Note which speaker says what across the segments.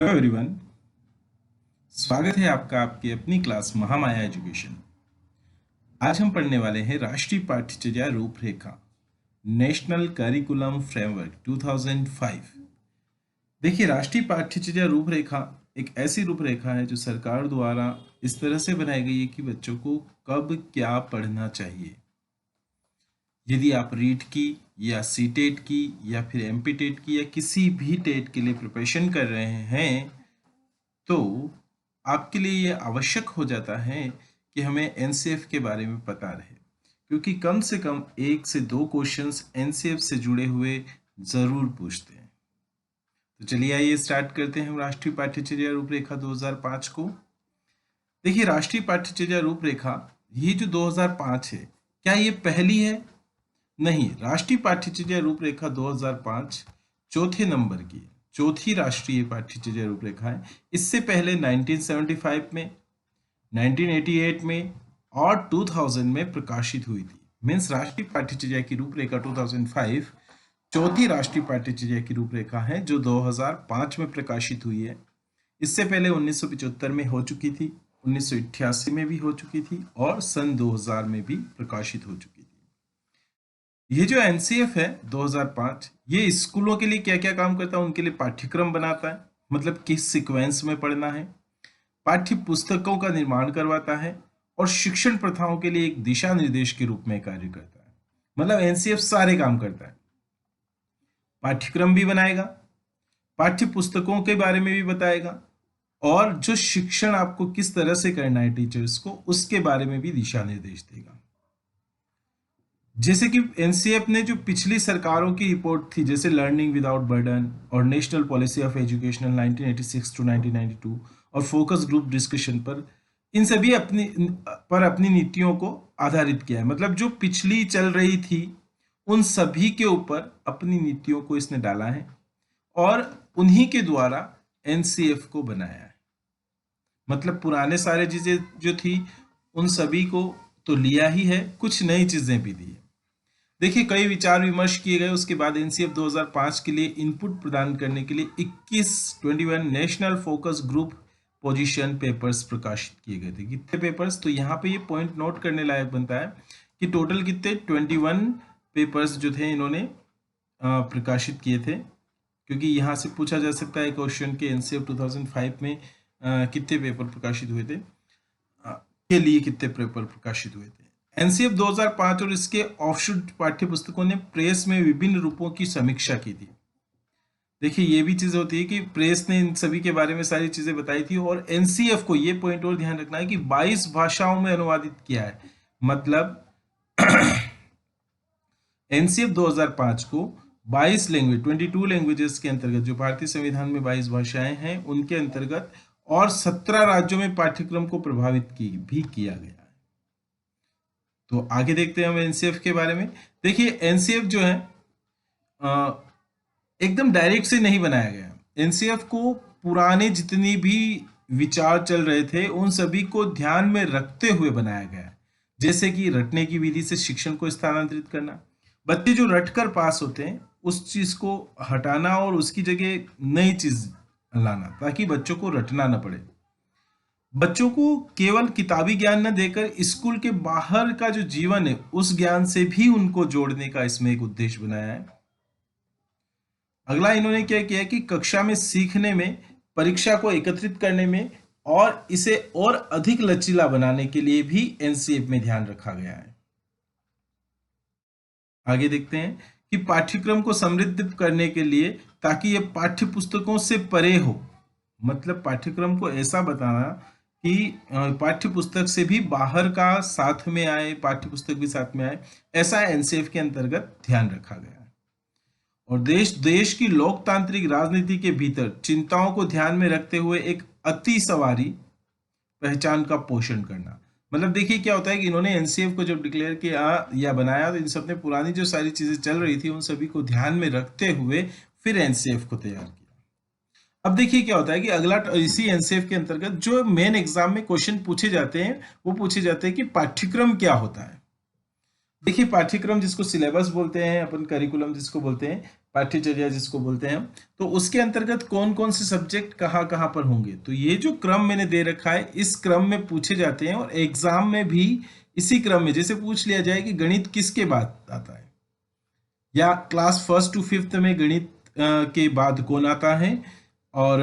Speaker 1: Hello everyone. स्वागत है आपका आपकी अपनी क्लास महामाया एजुकेशन। आज हम पढ़ने वाले हैं राष्ट्रीय पाठ्यचर्या रूपरेखा, नेशनल करिकुलम फ्रेमवर्क 2005। देखिए, राष्ट्रीय पाठ्यचर्या रूपरेखा एक ऐसी रूपरेखा है जो सरकार द्वारा इस तरह से बनाई गई है कि बच्चों को कब क्या पढ़ना चाहिए। यदि आप रीट की या सी टेट की या फिर एमपी टेट की या किसी भी टेट के लिए प्रिपरेशन कर रहे हैं, तो आपके लिए ये आवश्यक हो जाता है कि हमें एनसीएफ के बारे में पता रहे, क्योंकि कम से कम 1 से 2 क्वेश्चंस एनसीएफ से जुड़े हुए जरूर पूछते हैं। तो चलिए आइए स्टार्ट करते हैं हम राष्ट्रीय पाठ्यचर्या रूपरेखा 2005 को। देखिए, राष्ट्रीय पाठ्यचर्या रूपरेखा ये जो 2005 है, क्या ये पहली है? नहीं, राष्ट्रीय पाठ्यचर्या रूपरेखा 2005 चौथे नंबर की चौथी राष्ट्रीय पाठ्यचर्या रूपरेखा है। इससे पहले 1975 में, 1988 में और 2000 में प्रकाशित हुई थी। मीन्स राष्ट्रीय पाठ्यचर्या की रूपरेखा 2005 चौथी राष्ट्रीय पाठ्यचर्या की रूपरेखा है जो 2005 में प्रकाशित हुई है। इससे पहले 1975 में हो चुकी थी, 1988 में भी हो चुकी थी और सन 2000 में भी प्रकाशित हो चुकी थी। ये जो एनसीएफ है 2005, ये स्कूलों के लिए क्या क्या काम करता है? उनके लिए पाठ्यक्रम बनाता है, मतलब किस सीक्वेंस में पढ़ना है, पाठ्य पुस्तकों का निर्माण करवाता है और शिक्षण प्रथाओं के लिए एक दिशा निर्देश के रूप में कार्य करता है। मतलब एनसीएफ सारे काम करता है, पाठ्यक्रम भी बनाएगा, पाठ्य पुस्तकों के बारे में भी बताएगा और जो शिक्षण आपको किस तरह से करना है टीचर्स को, उसके बारे में भी दिशा निर्देश देगा। जैसे कि एनसीएफ ने जो पिछली सरकारों की रिपोर्ट थी, जैसे लर्निंग विदाउट बर्डन और national policy of educational 1986 to 1992 और फोकस ग्रुप डिस्कशन पर, इन सभी अपनी नीतियों को आधारित किया है। मतलब जो पिछली चल रही थी उन सभी के ऊपर अपनी नीतियों को इसने डाला है और उन्हीं के द्वारा एनसीएफ को बनाया है। मतलब पुराने सारे चीजें जो थी उन सभी को तो लिया ही है, कुछ नई चीजें भी दी है। देखिए, कई विचार विमर्श किए गए, उसके बाद एनसीएफ 2005 के लिए इनपुट प्रदान करने के लिए 21 national focus group position papers प्रकाशित किए गए थे। कितने पेपर्स? तो यहाँ पे ये पॉइंट नोट करने लायक बनता है कि टोटल कितने 21 पेपर्स जो थे इन्होंने प्रकाशित किए थे, क्योंकि यहाँ से पूछा जा सकता है क्वेश्चन के एनसीएफ 2005 में कितने पेपर प्रकाशित हुए थे, के लिए कितने पेपर प्रकाशित हुए थे। एनसीएफ 2005 और इसके ऑफशूट पाठ्य पुस्तकों ने प्रेस में विभिन्न रूपों की समीक्षा की थी। देखिए, ये भी चीज होती है कि प्रेस ने इन सभी के बारे में सारी चीजें बताई थी और एनसीएफ को ये पॉइंट और ध्यान रखना है कि 22 भाषाओं में अनुवादित किया है। मतलब एनसीएफ 2005 को 22 लैंग्वेज 22 लैंग्वेजेस के अंतर्गत, जो भारतीय संविधान में 22 भाषाएं हैं उनके अंतर्गत, और 17 राज्यों में पाठ्यक्रम को प्रभावित भी किया गया है। तो आगे देखते हैं हम एनसीएफ के बारे में। देखिए, एनसीएफ जो है एकदम डायरेक्ट से नहीं बनाया गया। एनसीएफ को पुराने जितनी भी विचार चल रहे थे उन सभी को ध्यान में रखते हुए बनाया गया है। जैसे कि रटने की विधि से शिक्षण को स्थानांतरित करना, बच्चे जो रटकर पास होते हैं उस चीज को हटाना और उसकी जगह नई चीज लाना, ताकि बच्चों को रटना न पड़े। बच्चों को केवल किताबी ज्ञान न देकर स्कूल के बाहर का जो जीवन है उस ज्ञान से भी उनको जोड़ने का इसमें एक उद्देश्य बनाया है। अगला इन्होंने क्या किया कि कक्षा में सीखने में, परीक्षा को एकत्रित करने में और इसे और अधिक लचीला बनाने के लिए भी एनसीएफ में ध्यान रखा गया है। आगे देखते हैं कि पाठ्यक्रम को समृद्ध करने के लिए, ताकि ये पाठ्य पुस्तकों से परे हो। मतलब पाठ्यक्रम को ऐसा बताना कि पाठ्य पुस्तक से भी बाहर का साथ में आए, पाठ्य पुस्तक भी साथ में आए, ऐसा एनसीएफ के अंतर्गत ध्यान रखा गया है। और देश की लोकतांत्रिक राजनीति के भीतर चिंताओं को ध्यान में रखते हुए एक अति सवारी पहचान का पोषण करना। मतलब देखिए क्या होता है कि इन्होंने एनसीएफ को जब डिक्लेयर किया या बनाया तो इन सब ने पुरानी जो सारी चीजें चल रही थी उन सभी को ध्यान में रखते हुए फिर एनसीएफ को तैयार किया। अब देखिए क्या होता है कि अगला इसी एनसीएफ के अंतर्गत जो मेन एग्जाम में क्वेश्चन पूछे जाते हैं वो पूछे जाते हैं कि पाठ्यक्रम क्या होता है। देखिए, पाठ्यक्रम जिसको सिलेबस बोलते हैं अपन, करिकुलम जिसको बोलते हैं, पाठ्यचर्या जिसको बोलते हैं हम, तो उसके अंतर्गत कौन कौन से सब्जेक्ट कहाँ कहाँ पर होंगे। तो ये जो क्रम मैंने दे रखा है इस क्रम में पूछे जाते हैं, और एग्जाम में भी इसी क्रम में जैसे पूछ लिया जाए कि गणित किसके बाद आता है, या क्लास फर्स्ट टू फिफ्थ में गणित के बाद कौन आता है, और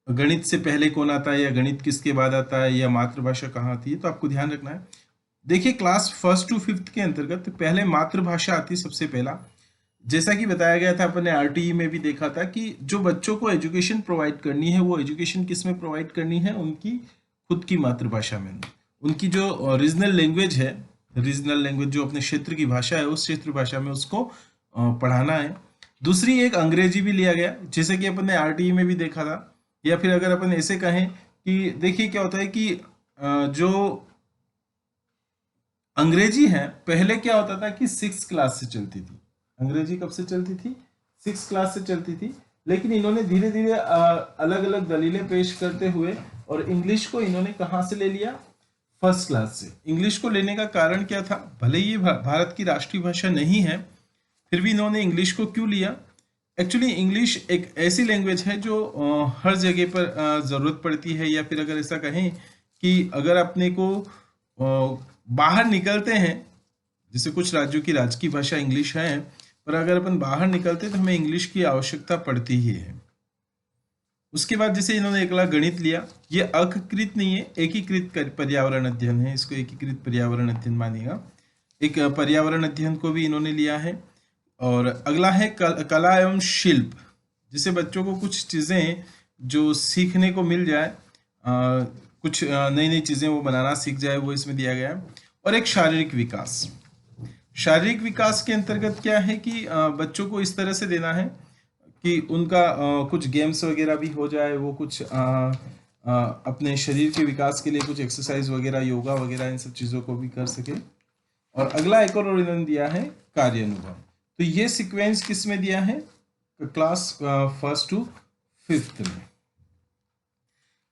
Speaker 1: गणित से पहले कौन आता है, या गणित किसके बाद आता है, या मातृभाषा कहाँ आती है, तो आपको ध्यान रखना है। देखिए क्लास फर्स्ट टू फिफ्थ के अंतर्गत पहले मातृभाषा आती है सबसे पहला। जैसा कि बताया गया था, अपन ने आरटीई में भी देखा था कि जो बच्चों को एजुकेशन प्रोवाइड करनी है वो एजुकेशन किस में प्रोवाइड करनी है, उनकी खुद की मातृभाषा में। उनकी जो रीजनल लैंग्वेज है, रीजनल लैंग्वेज जो अपने क्षेत्र की भाषा है, उस क्षेत्र भाषा में उसको पढ़ाना है। दूसरी एक अंग्रेजी भी लिया गया, जैसे कि अपन ने आरटीई में भी देखा था। या फिर अगर अपन ऐसे कहें कि देखिए क्या होता है कि जो अंग्रेजी है पहले क्या होता था कि 6 क्लास से चलती थी। अंग्रेजी कब से चलती थी? 6 क्लास से चलती थी। लेकिन इन्होंने धीरे धीरे अलग अलग दलीलें पेश करते हुए और इंग्लिश को इन्होंने कहाँ से ले लिया? फर्स्ट क्लास से। इंग्लिश को लेने का कारण क्या था? भले ही ये भारत की राष्ट्रीय भाषा नहीं है, फिर भी इन्होंने इंग्लिश को क्यों लिया? एक्चुअली इंग्लिश एक ऐसी लैंग्वेज है जो हर जगह पर ज़रूरत पड़ती है। या फिर अगर ऐसा कहें कि अगर अपने को बाहर निकलते हैं, जैसे कुछ राज्यों की राजकीय भाषा इंग्लिश है, पर अगर अपन बाहर निकलते हैं तो हमें इंग्लिश की आवश्यकता पड़ती ही है। उसके बाद जैसे इन्होंने अगला गणित लिया, ये अकृत नहीं है, एकीकृत पर्यावरण अध्ययन है, इसको एकीकृत पर्यावरण अध्ययन मानिएगा। एक पर्यावरण अध्ययन को भी इन्होंने लिया है। और अगला है कला एवं शिल्प, जिसे बच्चों को कुछ चीज़ें जो सीखने को मिल जाए, कुछ नई नई चीज़ें वो बनाना सीख जाए, वो इसमें दिया गया है। और एक शारीरिक विकास। शारीरिक विकास के अंतर्गत क्या है कि बच्चों को इस तरह से देना है कि उनका कुछ गेम्स वगैरह भी हो जाए, वो कुछ अपने शरीर के विकास के लिए कुछ एक्सरसाइज वगैरह, योगा वगैरह, इन सब चीज़ों को भी कर सके। और अगला एक और इन्होंने दिया है कार्य अनुभव। तो ये सीक्वेंस किस में दिया है? क्लास फर्स्ट टू फिफ्थ में।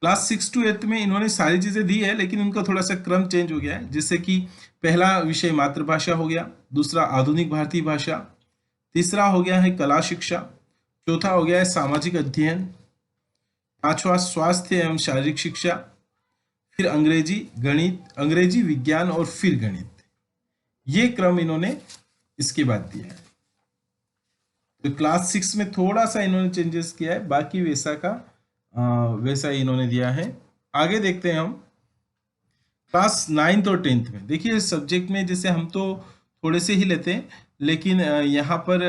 Speaker 1: क्लास 6 टू 8 में इन्होंने सारी चीज़ें दी है, लेकिन उनका थोड़ा सा क्रम चेंज हो गया है। जैसे कि पहला विषय मातृभाषा हो गया, दूसरा आधुनिक भारतीय भाषा, तीसरा हो गया है कला शिक्षा, चौथा हो गया है सामाजिक अध्ययन, पांचवा स्वास्थ्य एवं शारीरिक शिक्षा, फिर अंग्रेजी, गणित, अंग्रेजी, विज्ञान और फिर गणित। ये क्रम इन्होंने इसके बाद दिया है। तो क्लास 6 में थोड़ा सा इन्होंने चेंजेस किया है, बाकी वैसा का वैसा ही इन्होंने दिया है। आगे देखते हैं हम क्लास 9th और 10th में। देखिए सब्जेक्ट में जैसे हम तो थोड़े से ही लेते हैं, लेकिन यहाँ पर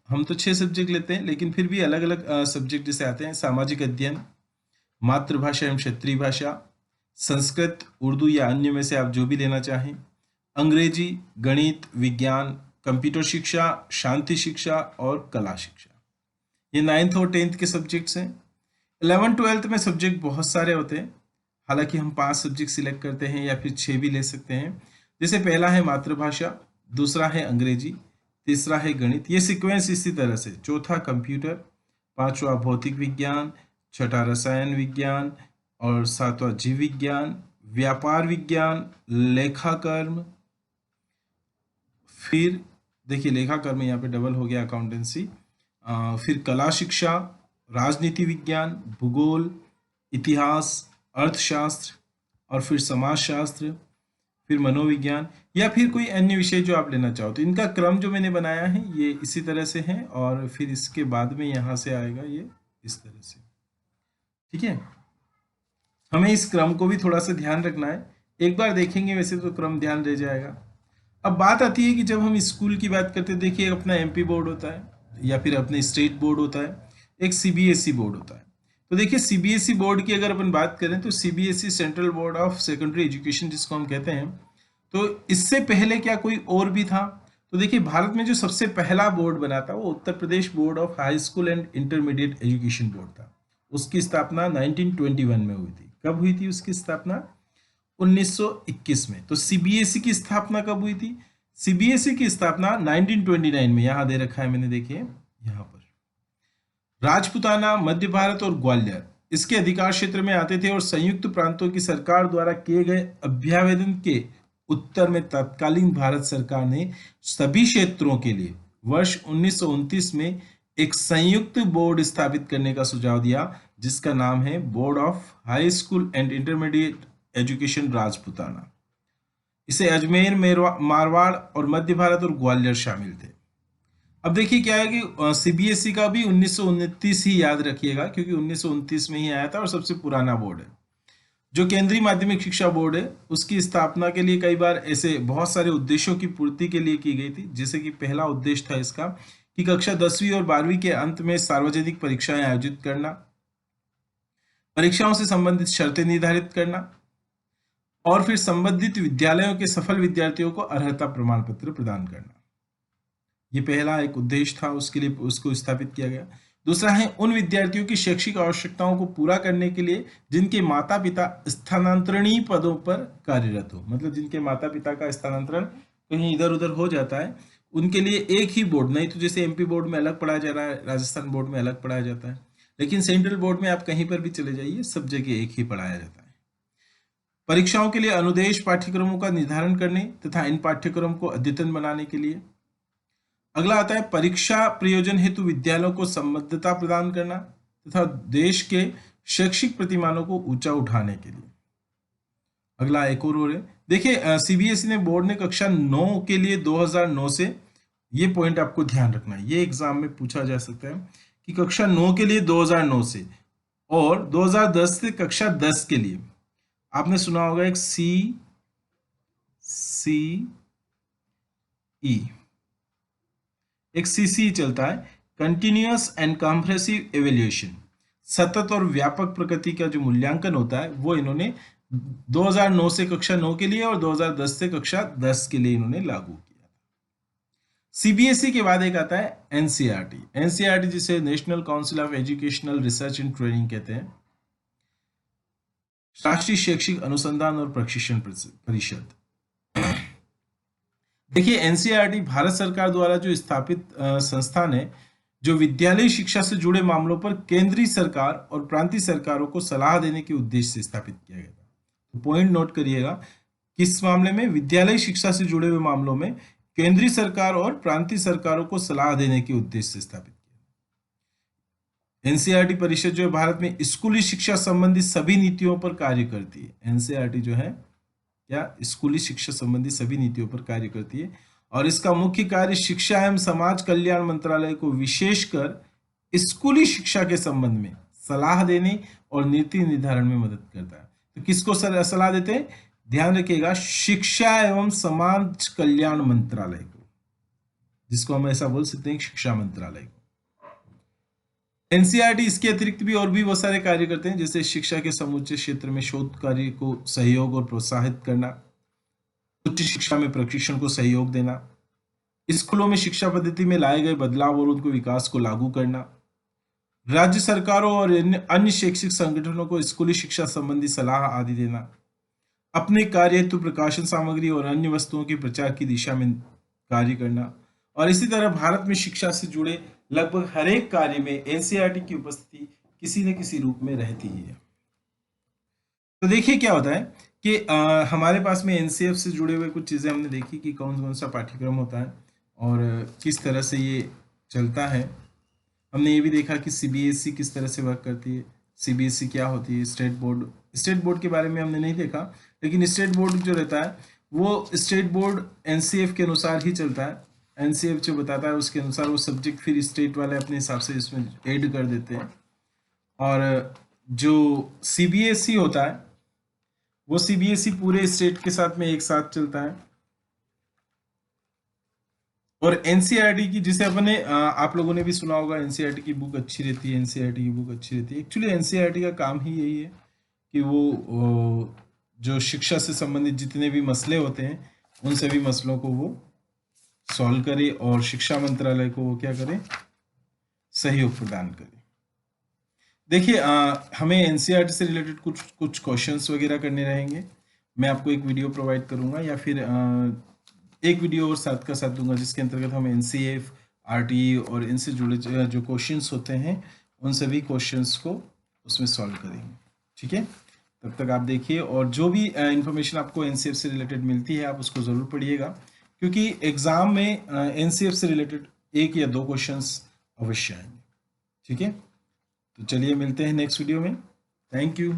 Speaker 1: हम तो 6 सब्जेक्ट लेते हैं, लेकिन फिर भी अलग अलग सब्जेक्ट जैसे आते हैं। सामाजिक अध्ययन, मातृभाषा एवं क्षेत्रीय भाषा, संस्कृत, उर्दू या अन्य में से आप जो भी लेना चाहें, अंग्रेजी, गणित, विज्ञान, कंप्यूटर शिक्षा, शांति शिक्षा और कला शिक्षा। ये 9th और 10th के सब्जेक्ट्स हैं। 11th 12th में सब्जेक्ट बहुत सारे होते हैं, हालांकि हम 5 सब्जेक्ट सिलेक्ट करते हैं या फिर 6 भी ले सकते हैं। जैसे पहला है मातृभाषा, दूसरा है अंग्रेजी, तीसरा है गणित, ये सीक्वेंस इसी तरह से, चौथा कंप्यूटर, पांचवा भौतिक विज्ञान, छठा रसायन विज्ञान और सातवां जीव विज्ञान, व्यापार विज्ञान, लेखाकर्म, फिर देखिए लेखाकर्म यहाँ पे डबल हो गया अकाउंटेंसी, फिर कला शिक्षा, राजनीति विज्ञान, भूगोल, इतिहास, अर्थशास्त्र और फिर समाजशास्त्र, फिर मनोविज्ञान या फिर कोई अन्य विषय जो आप लेना चाहो। तो इनका क्रम जो मैंने बनाया है ये इसी तरह से है, और फिर इसके बाद में यहाँ से आएगा ये इस तरह से। ठीक है, हमें इस क्रम को भी थोड़ा सा ध्यान रखना है। एक बार देखेंगे वैसे तो क्रम ध्यान रह जाएगा। अब बात आती है कि जब हम स्कूल की बात करते हैं, देखिए अपना एमपी बोर्ड होता है या फिर अपने स्टेट बोर्ड होता है, एक सीबीएसई बोर्ड होता है। तो देखिए सीबीएसई बोर्ड की अगर अपन बात करें तो CBSE central board of secondary education जिसको हम कहते हैं, तो इससे पहले क्या कोई और भी था? तो देखिए भारत में जो सबसे पहला बोर्ड बना था वो Uttar Pradesh board of high school and intermediate education board था। उसकी स्थापना 1921 में हुई थी। कब हुई थी उसकी स्थापना? 1921 में। तो सीबीएसई की स्थापना कब हुई थी? सीबीएसई की स्थापना 1929 में, यहां दे रखा है मैंने, देखिए यहां पर। राजपुताना, मध्य भारत और ग्वालियर इसके अधिकार क्षेत्र में आते थे, और संयुक्त प्रांतों की सरकार द्वारा किए गए अभ्यावेदन के उत्तर में तत्कालीन भारत सरकार ने सभी क्षेत्रों के लिए वर्ष 1929 में एक संयुक्त बोर्ड स्थापित करने का सुझाव दिया, जिसका नाम है board of high school and intermediate education Rajputana. इसे अजमेर, मारवाड़ और मध्य भारत और ग्वालियर शामिल थे। अब देखिए क्या है कि सीबीएसई का भी 1929 ही याद रखिएगा, क्योंकि 1929 में ही आया था और सबसे पुराना बोर्ड है। जो केंद्रीय माध्यमिक शिक्षा बोर्ड है, उसकी स्थापना के लिए कई बार ऐसे बहुत सारे उद्देश्यों की पूर्ति के लिए की गई थी। जैसे कि पहला उद्देश्य था इसका कि कक्षा 10वीं और 12वीं के अंत में सार्वजनिक परीक्षाएं आयोजित करना, परीक्षाओं से संबंधित शर्तें निर्धारित करना, और फिर संबंधित विद्यालयों के सफल विद्यार्थियों को अर्हता प्रमाण पत्र प्रदान करना। ये पहला एक उद्देश्य था, उसके लिए उसको स्थापित किया गया। दूसरा है उन विद्यार्थियों की शैक्षिक आवश्यकताओं को पूरा करने के लिए जिनके माता पिता स्थानांतरणीय पदों पर कार्यरत हो, मतलब जिनके माता पिता का स्थानांतरण कहीं इधर उधर हो जाता है, उनके लिए एक ही बोर्ड, नहीं तो जैसे एमपी बोर्ड में अलग पढ़ाया जा रहा है, राजस्थान बोर्ड में अलग पढ़ाया जाता है, लेकिन सेंट्रल बोर्ड में आप कहीं पर भी चले जाइए, सब जगह एक ही पढ़ाया जाता है। परीक्षाओं के लिए अनुदेश पाठ्यक्रमों का निर्धारण करने तथा इन पाठ्यक्रम को अद्यतन बनाने के लिए। अगला आता है परीक्षा प्रयोजन हेतु विद्यालयों को संबद्धता प्रदान करना तथा देश के शैक्षिक प्रतिमानों को ऊंचा उठाने के लिए। अगला एक और है, देखिए सीबीएसई ने बोर्ड ने कक्षा 9 के लिए 2009 से, ये पॉइंट आपको ध्यान रखना है, ये एग्जाम में पूछा जा सकता है कि कक्षा 9 के लिए 2009 से और 2010 से कक्षा 10 के लिए आपने सुना होगा एक CCE, एक CCE चलता है, कंटिन्यूअस एंड कॉम्प्रेसिव एवेल्यूएशन। सतत और व्यापक प्रकृति का जो मूल्यांकन होता है वो इन्होंने 2009 से कक्षा 9 के लिए और 2010 से कक्षा 10 के लिए इन्होंने लागू किया। सीबीएसई के बाद एक आता है एनसीईआरटी। एनसीईआरटी जिसे national council of educational research and training कहते हैं, राष्ट्रीय शैक्षिक अनुसंधान और प्रशिक्षण परिषद। देखिए एनसीईआरटी भारत सरकार द्वारा जो स्थापित संस्थान है, जो विद्यालयी शिक्षा से जुड़े मामलों पर केंद्रीय सरकार और प्रांतीय सरकारों को सलाह देने के उद्देश्य से स्थापित किया गया था। तो पॉइंट नोट करिएगा, किस मामले में? विद्यालयी शिक्षा से जुड़े हुए मामलों में केंद्रीय सरकार और प्रांतीय सरकारों को सलाह देने के उद्देश्य से स्थापित किया। एनसीईआरटी परिषद जो है भारत में स्कूली शिक्षा संबंधी सभी नीतियों पर कार्य करती है। एनसीईआरटी जो है क्या स्कूली शिक्षा संबंधी सभी नीतियों पर कार्य करती है और इसका मुख्य कार्य शिक्षा एवं समाज कल्याण मंत्रालय को विशेषकर स्कूली शिक्षा के संबंध में सलाह देने और नीति निर्धारण में मदद करता है। तो किसको सलाह देते हैं? ध्यान रखिएगा, शिक्षा एवं समाज कल्याण मंत्रालय को, जिसको हम ऐसा बोल सकते हैं शिक्षा मंत्रालय को। एनसीईआरटी इसके अतिरिक्त भी और भी बहुत सारे कार्य करते हैं, जैसे शिक्षा के समूचे क्षेत्र में शोध कार्य को सहयोग और प्रोत्साहित करना, उच्च शिक्षा में प्रशिक्षण को सहयोग देना, स्कूलों में शिक्षा पद्धति में लाए गए बदलाव और उनको विकास को लागू करना, राज्य सरकारों और अन्य शैक्षिक संगठनों को स्कूली शिक्षा संबंधी सलाह आदि देना, अपने कार्य हेतु प्रकाशन सामग्री और अन्य वस्तुओं के प्रचार की दिशा में कार्य करना, और इसी तरह भारत में शिक्षा से जुड़े लगभग हर एक कार्य में एनसीईआरटी की उपस्थिति किसी न किसी रूप में रहती ही है। तो देखिए क्या होता है कि हमारे पास में एनसीएफ से जुड़े हुए कुछ चीज़ें हमने देखी कि कौन कौन सा पाठ्यक्रम होता है और किस तरह से ये चलता है। हमने ये भी देखा कि सीबीएसई किस तरह से वर्क करती है, सीबीएसई क्या होती है, स्टेट बोर्ड के बारे में हमने नहीं देखा, लेकिन स्टेट बोर्ड जो रहता है वो स्टेट बोर्ड एनसीएफ के अनुसार ही चलता है। एनसीएफ जो बताता है उसके अनुसार वो सब्जेक्ट फिर स्टेट वाले अपने हिसाब से इसमें ऐड कर देते हैं। और जो सीबीएसई होता है वो सीबीएसई पूरे स्टेट के साथ में एक साथ चलता है। और एनसीईआरटी की जिसे अपने आप लोगों ने भी सुना होगा, एनसीईआरटी की बुक अच्छी रहती है, एनसीईआरटी की बुक अच्छी रहती है। एक्चुअली एनसीईआरटी का काम ही यही है कि वो जो शिक्षा से संबंधित जितने भी मसले होते हैं उन सभी मसलों को वो सॉल्व करे और शिक्षा मंत्रालय को वो क्या करे, सहयोग प्रदान करे। देखिए हमें एनसीईआरटी से रिलेटेड कुछ क्वेश्चंस वगैरह करने रहेंगे। मैं आपको एक वीडियो प्रोवाइड करूंगा या फिर एक वीडियो और साथ का साथ दूंगा जिसके अंतर्गत हम एनसीएफ, आरटीई और इनसे जुड़े जो क्वेश्चंस होते हैं उन सभी क्वेश्चंस को उसमें सॉल्व करेंगे। ठीक है, तब तक आप देखिए और जो भी इंफॉर्मेशन आपको एनसीएफ से रिलेटेड मिलती है आप उसको ज़रूर पढ़िएगा, क्योंकि एग्ज़ाम में एनसीएफ से रिलेटेड 1 या 2 क्वेश्चंस अवश्य आएंगे। ठीक है, तो चलिए मिलते हैं नेक्स्ट वीडियो में। Thank you.